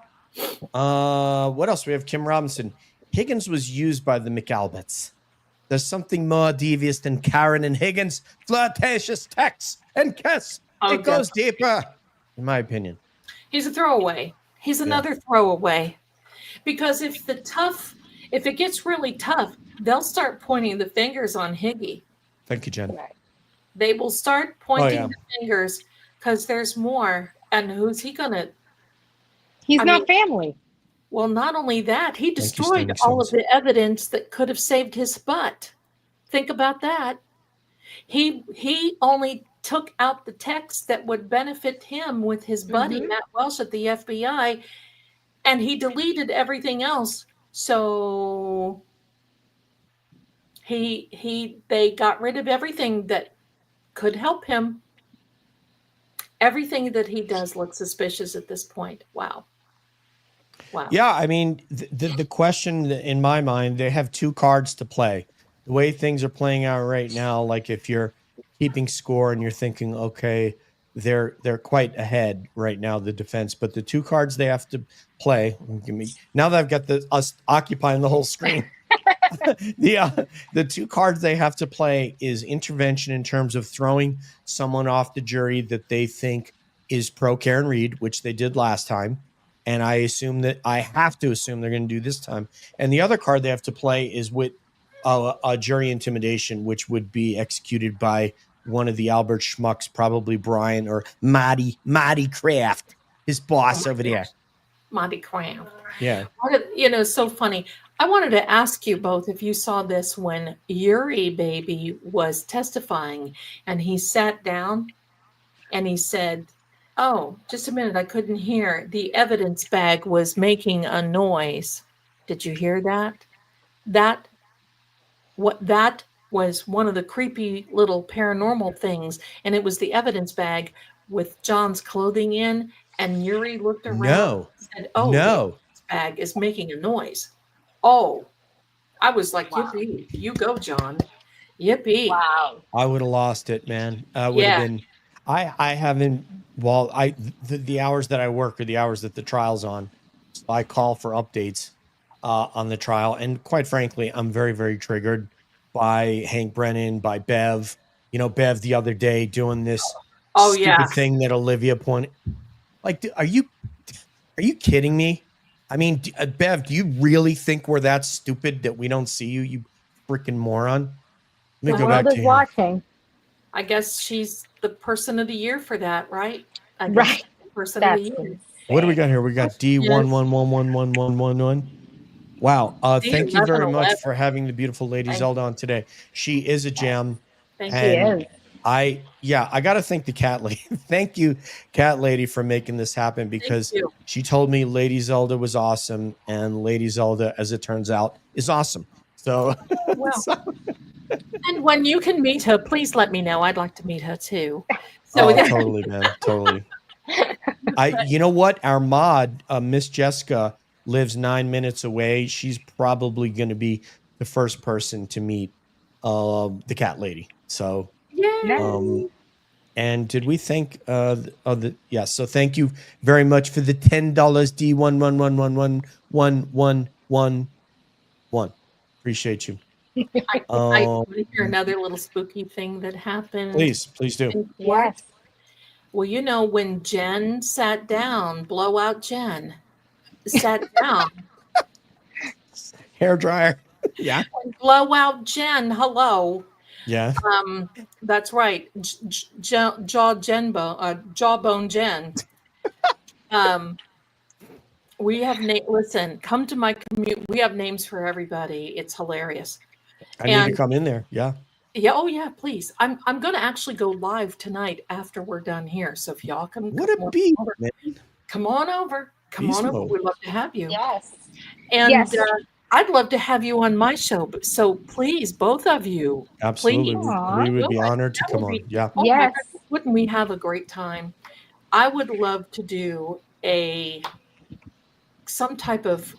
What else? We have Kim Robinson. Higgins was used by the McAlberts. There's something more devious than Karen and Higgins. Flirtatious texts and kiss. It goes deeper, in my opinion. He's a throwaway. He's another throwaway. Because if it gets really tough, they'll start pointing the fingers on Higgy. Thank you, Jen. They will start pointing the fingers because there's more. And who's he gonna? He's not family. Well, not only that, he destroyed all of the evidence that could have saved his butt. Think about that. He only took out the text that would benefit him with his buddy, Matt Welsh at the FBI, and he deleted everything else. So they got rid of everything that could help him. Everything that he does looks suspicious at this point. Wow. Yeah, I mean, the question in my mind, they have two cards to play. The way things are playing out right now, like if you're keeping score and you're thinking, okay, they're quite ahead right now, the defense, but the two cards they have to play. Now that I've got us occupying the whole screen, the two cards they have to play is intervention in terms of throwing someone off the jury that they think is pro Karen Reed, which they did last time. And I have to assume they're going to do this time. And the other card they have to play is with a jury intimidation, which would be executed by one of the Albert schmucks, probably Brian or Marty Kraft, his boss over there. Marty Kraft. Yeah. So funny. I wanted to ask you both if you saw this when Yuri Baby was testifying and he sat down and he said, Oh, just a minute. I couldn't hear. The evidence bag was making a noise. Did you hear that? That that was one of the creepy little paranormal things, and it was the evidence bag with John's clothing in, and Yuri looked around No, and said, "Oh, the no. evidence bag is making a noise." Oh, I was like, Wow. "Yippee. You go, John. Yippee." Wow. I would have lost it, man. I would have Yeah. been. I haven't. Well, the hours that I work are the hours that the trial's on. So I call for updates on the trial, and quite frankly, I'm very very triggered by Hank Brennan, by Bev. You know, Bev the other day doing this Oh, yeah. stupid thing that Olivia pointed. Like, are you kidding me? I mean, Bev, do you really think we're that stupid that we don't see you? You freaking moron. Let me The go world back is to here. watching. I guess she's the person of the year for that, right? I guess Right. she's the person of the That's year. What do we insane. got here? We got D one Yes. one one one one one one one. Wow. Thank you very much D1111. for having the beautiful Lady Thank, Zelda on today. She is a gem. thank She you. And is. I gotta thank the cat lady. Thank you, cat lady, for making this happen, Thank because you. she told me Lady Zelda was awesome, and Lady Zelda, as it turns out, is awesome. So, Well, so- and when you can meet her, please let me know. I'd like to meet her too. So oh, totally, man, totally. You know what? Our mod, Miss Jessica, lives 9 minutes away. She's probably going to be the first person to meet the cat lady. So, yay. and did we thank yes? So thank you very much for the $10 D11111111. Appreciate you. I want to hear another little spooky thing that happened Please do. in court. Yes. Well, you know, when Jen sat down, blowout Jen sat down, Hair dryer. Yeah. blowout Jen, hello. Yeah. That's right. Jawbone Jen. We have listen, come to my community. We have names for everybody. It's hilarious. I need to And come in there. Yeah. yeah, oh yeah, please. I'm gonna actually go live tonight after we're done here. So if y'all can What a beat, man. come on over. Come Beast on over. mode. We'd love to have you. Yes. And Yes. I'd love to have you on my show. So please, both of you, Absolutely. please. We would be do it. honored to That come would on. be, Yeah. oh my Yes. God, wouldn't we have a great time? I would love to do some type of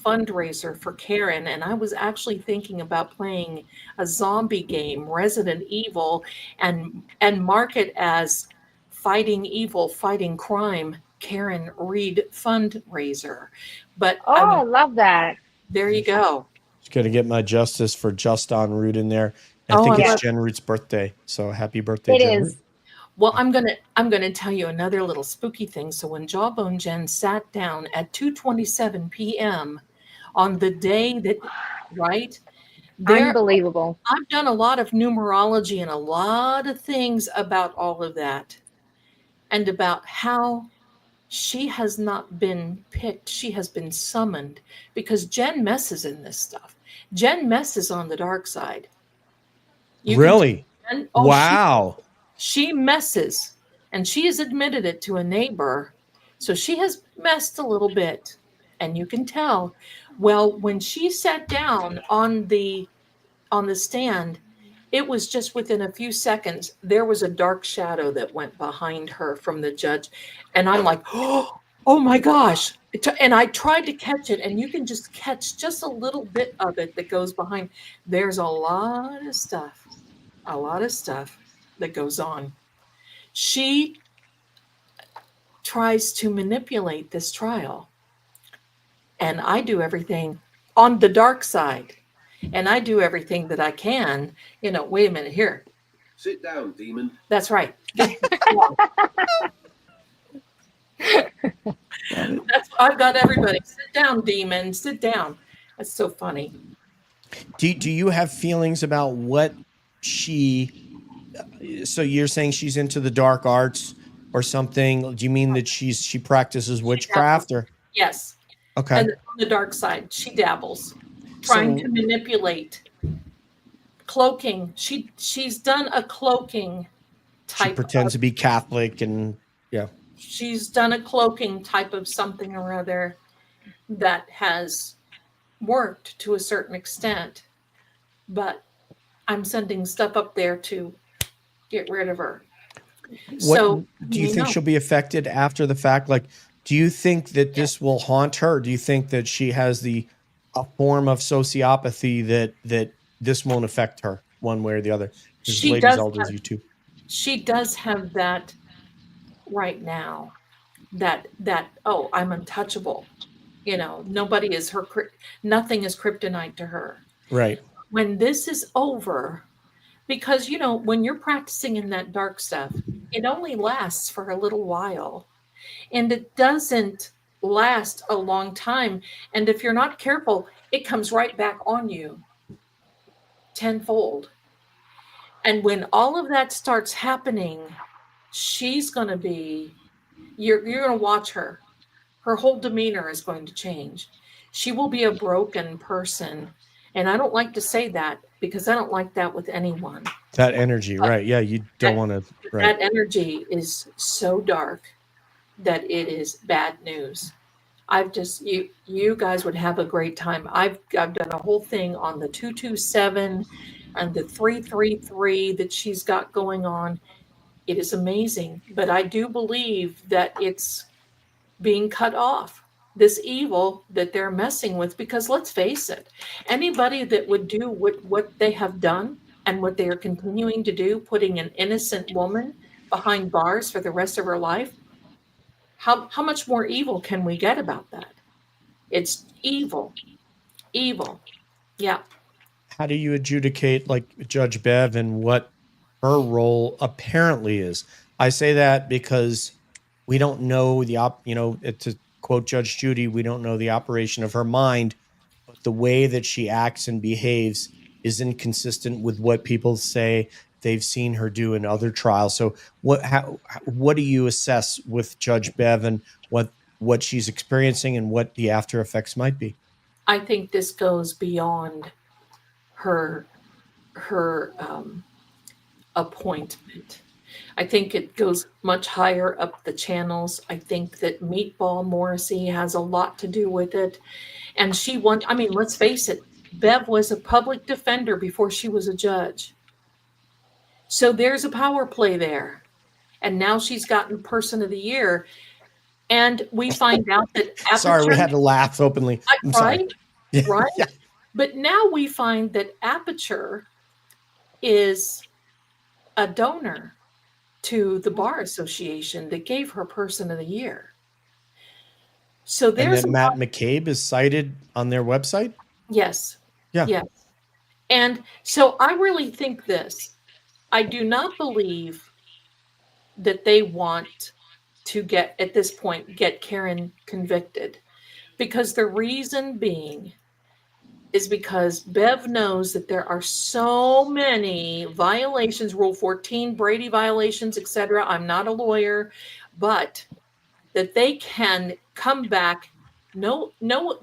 fundraiser for Karen, and I was actually thinking about playing a zombie game, Resident Evil, and mark it as fighting evil, fighting crime, Karen Reed fundraiser. But Oh, I love that. there you go. Just got to get my justice for Just on Root in there. I Oh, think I it's love- Jen Root's birthday. So happy birthday, It Jen is. Root. Well, I'm gonna tell you another little spooky thing. So when Jawbone Jen sat down at 2:27 p.m. on the day that, right there, Unbelievable. I've done a lot of numerology and a lot of things about all of that, and about how she has not been picked; she has been summoned, because Jen messes in this stuff. Jen messes on the dark side. You can Really? Jen, Wow. she messes, and she has admitted it to a neighbor. So she has messed a little bit, and you can tell. Well, when she sat down on the stand, it was just within a few seconds there was a dark shadow that went behind her from the judge, and I'm like, oh my gosh. And I tried to catch it, and you can just catch just a little bit of it that goes behind. There's a lot of stuff that goes on. She tries to manipulate this trial, and I do everything on the dark side, and I do everything that I can. Wait a minute here. Sit down, demon. That's right. I've got everybody. Sit down, demon. Sit down. That's so funny. Do you have feelings about what she? So you're saying she's into the dark arts or something? Do you mean that she practices witchcraft or? Yes. Okay. And on the dark side, she dabbles, trying to manipulate, cloaking. She's done a cloaking type. She pretends to be Catholic and yeah. she's done a cloaking type of something or other that has worked to a certain extent, but I'm sending stuff up there to get rid of her. What So do you think know, she'll be affected after the fact? Like, do you think that this will haunt her? Do you think that she has a form of sociopathy that this won't affect her one way or the other? This is she Lady does Zelda's have, YouTube. she does have that right now. That oh, I'm untouchable. You know, nobody is her. Nothing is kryptonite to her. Right. When this is over, because you know, when you're practicing in that dark stuff, it only lasts for a little while, and it doesn't last a long time. And if you're not careful, it comes right back on you tenfold. And when all of that starts happening, she's going to be, you're going to watch her. Her whole demeanor is going to change. She will be a broken person. And I don't like to say that because I don't like that with anyone. That energy, But right. Yeah, you don't want to, right. that energy is so dark that it is bad news. I've just you guys would have a great time. I've done a whole thing on the 227 and the 333 that she's got going on. It is amazing, but I do believe that it's being cut off. This evil that they're messing with, because let's face it, anybody that would do what they have done and what they are continuing to do, putting an innocent woman behind bars for the rest of her life, how much more evil can we get about that? It's evil. Evil. Yeah. How do you adjudicate like Judge Bev and what her role apparently is? I say that because we don't know to quote Judge Judy, we don't know the operation of her mind, but the way that she acts and behaves is inconsistent with what people say they've seen her do in other trials. So what do you assess with Judge Bev and what she's experiencing and what the after effects might be? I think this goes beyond her appointment. I think it goes much higher up the channels. I think that Meatball Morrissey has a lot to do with it. And I mean, let's face it, Bev was a public defender before she was a judge. So there's a power play there. And now she's gotten Person of the Year. And we find out that Aperture, sorry, we had to laugh openly. I'm right? sorry. Right? Yeah. But now we find that Aperture is a donor to the Bar Association that gave her Person of the Year. So there's and then Matt McCabe is cited on their website? Yes. Yeah. Yes. And so I really think this. I do not believe that they want to at this point, get Karen convicted. Because the reason being is because Bev knows that there are so many violations, Rule 14, Brady violations, etc. I'm not a lawyer, but that they can come back. No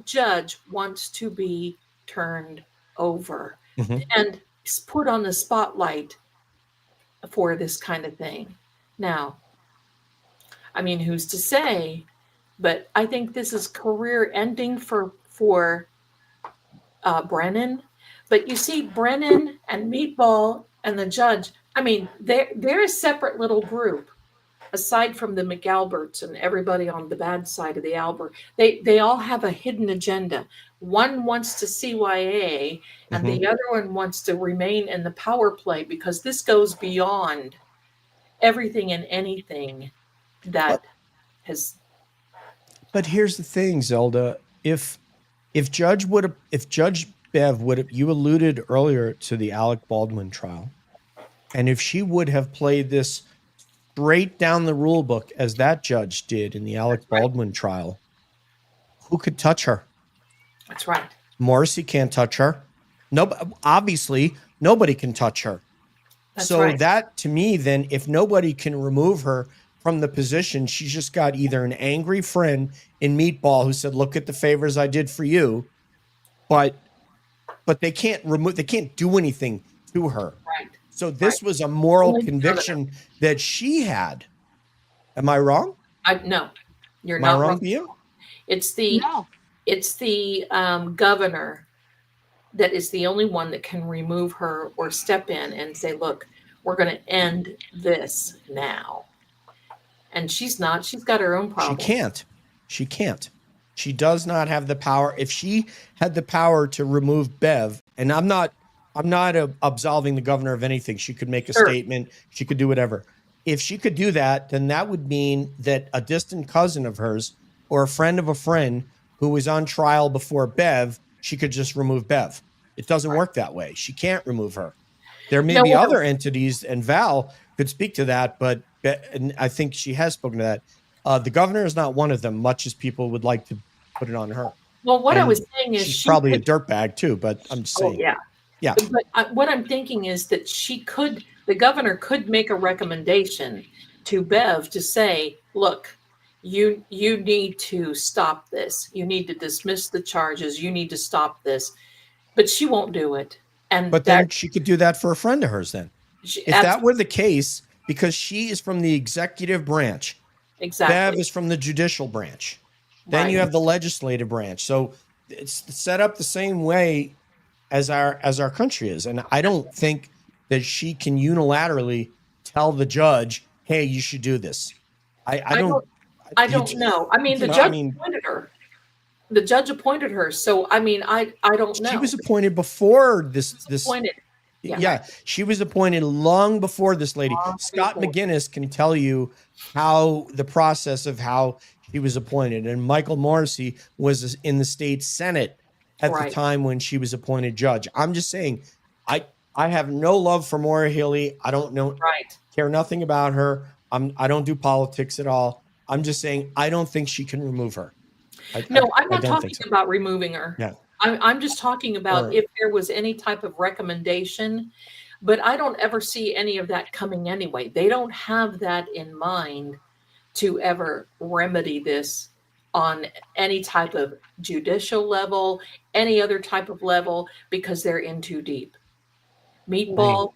judge wants to be turned over and put on the spotlight for this kind of thing. Now, I mean, who's to say? But I think this is career ending for Brennan. But you see, Brennan and Meatball and the judge, I mean, they're a separate little group. Aside from the McAlberts and everybody on the bad side of the Albert, they all have a hidden agenda. One wants to CYA, and the other one wants to remain in the power play, because this goes beyond everything and anything that has. But here's the thing, Zelda. If Judge Bev would have, you alluded earlier to the Alec Baldwin trial, and if she would have played this straight down the rule book as that judge did in the Alec Baldwin trial, who could touch her? That's right. Morrissey can't touch her. Obviously, nobody can touch her. That's so right. That, to me, then, if nobody can remove her from the position, she's just got either an angry friend in Meatball who said, "Look at the favors I did for you," but they can't do anything to her. Right. So this was a moral conviction that she had. Am I wrong? No, you're Am I not wrong, wrong. Bia? It's the No. governor that is the only one that can remove her or step in and say, look, we're going to end this now. And she's not. She's got her own She problems. can't. She can't. She does not have the power. If she had the power to remove Bev, and I'm not absolving the governor of anything. She could make a Sure. statement. She could do whatever. If she could do that, then that would mean that a distant cousin of hers or a friend of a friend who was on trial before Bev, she could just remove Bev. It doesn't work that way. She can't remove her. There may be other entities, and Val could speak to that, but and I think she has spoken to that. The governor is not one of them, much as people would like to put it on her. Well, what I And was saying is she's probably a dirtbag too, but I'm just saying. yeah. Yeah. But what I'm thinking is that the governor could make a recommendation to Bev to say, look, you need to stop this. You need to dismiss the charges. You need to stop this. But she won't do it. But then she could do that for a friend of hers then. If that were the case, because she is from the executive branch. Exactly. Bev is from the judicial branch. Then you have the legislative branch. So it's set up the same way as our country is. And I don't think that she can unilaterally tell the judge, hey, you should do this. I don't know. I mean, the judge appointed her. The judge appointed her. So, I mean, I don't know. She was appointed before this. Appointed. Yeah, she was appointed long before this lady. Scott McGinnis can tell you how the process of how she was appointed. And Michael Morrissey was in the state Senate at the time when she was appointed judge. I'm just saying, I have no love for Maura Healey. I don't know, care nothing about her. I don't do politics at all. I'm just saying, I don't think she can remove her. I'm not talking about removing her. Yeah. I'm just talking about if there was any type of recommendation, but I don't ever see any of that coming anyway. They don't have that in mind to ever remedy this on any type of judicial level, any other type of level, because they're in too deep. Meatball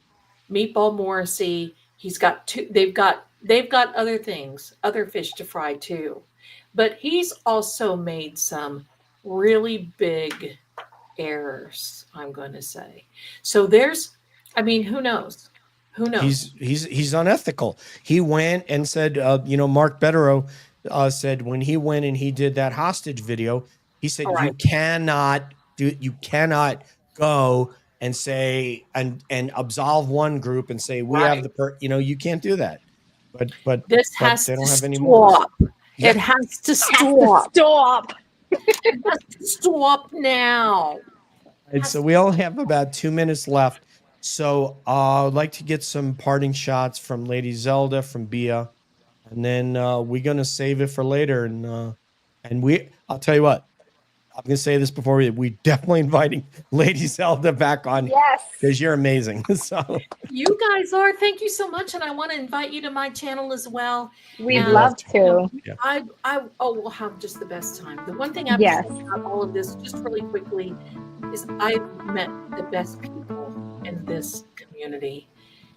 Morrissey, they've got other things, other fish to fry too. But he's also made some really big errors, I'm going to say. So who knows? Who knows? He's unethical. He went and said, Mark Betterow said when he went and he did that hostage video, he said, you cannot go and say, and absolve one group and say, we have you can't do that. But this has to stop. It has to stop. It has to stop now. And so we all have about 2 minutes left. So I'd like to get some parting shots from Lady Zelda, from Bia, and then we're gonna save it for later. And I'll tell you what, I'm gonna say this before we definitely inviting Lady Zelda back on. Yes, because you're amazing. So you guys are. Thank you so much, and I want to invite you to my channel as well. We'd love to. We'll have just the best time. The one thing I've said about all of this, just really quickly, is I've met the best people in this community,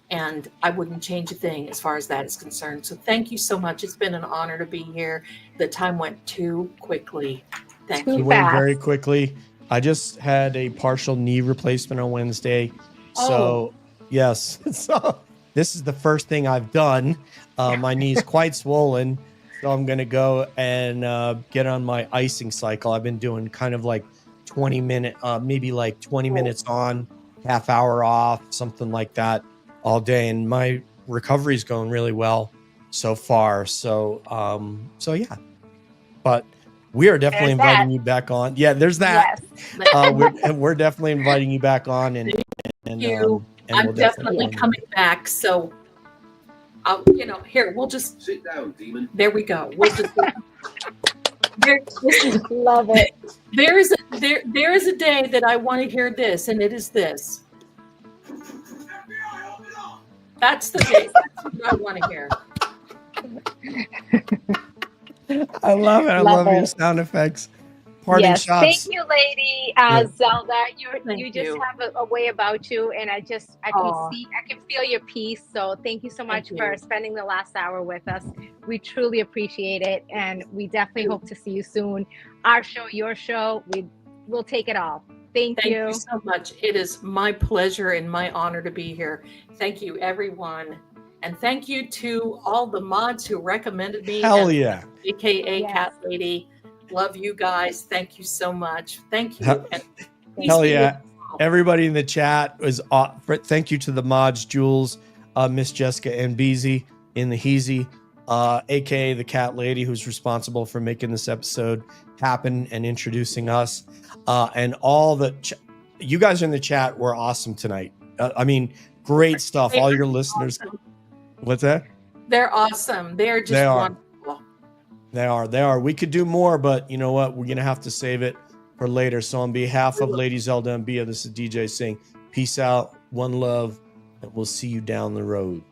and I wouldn't change a thing as far as that is concerned. So thank you so much. It's been an honor to be here. The time went too quickly. Thank you. It went very quickly. I just had a partial knee replacement on Wednesday. So yes. So this is the first thing I've done. My knee's quite swollen. So I'm going to go and get on my icing cycle. I've been doing kind of like 20 minutes on, half hour off, something like that all day. And my recovery is going really well so far. So yeah, but we are definitely inviting you back on. Yeah, there's that. Yes. We're definitely inviting you back on, and I'm definitely coming back. So, here we'll just sit down, demon. There we go. We'll just love it. There is a day that I want to hear this, and it is this. That's the day. That's what I want to hear. I love it. I love your sound effects. Parting Yes, thank shots. you, lady Yeah. Zelda. Thank You just you. have a way about you, and I Aw, can feel your peace. So thank you so thank much for you. spending the last hour with us. We truly appreciate it, and we definitely hope to see you soon. Our show, your show, we'll take it all. Thank Thank you you. so much. It is my pleasure and my honor to be here. Thank you, everyone. And thank you to all the mods who recommended me, Hell and yeah. AKA Yes, Cat Lady. Love you guys. Thank you so much. Thank He- you. And peace Hell be with yeah. you all. Everybody in the chat was thank you to the mods, Jules, Miss Jessica, and Beezy in the Heezy, aka the cat lady who's responsible for making this episode happen and introducing us. And all the you guys in the chat were awesome tonight. I mean, great stuff. They All are your listeners. awesome. What's that? They're awesome. They're They just are. wonderful. They are. They are. We could do more, but you know what? We're gonna have to save it for later. So on behalf of Lady Zelda and Bia, this is DJ saying peace out, one love, and we'll see you down the road.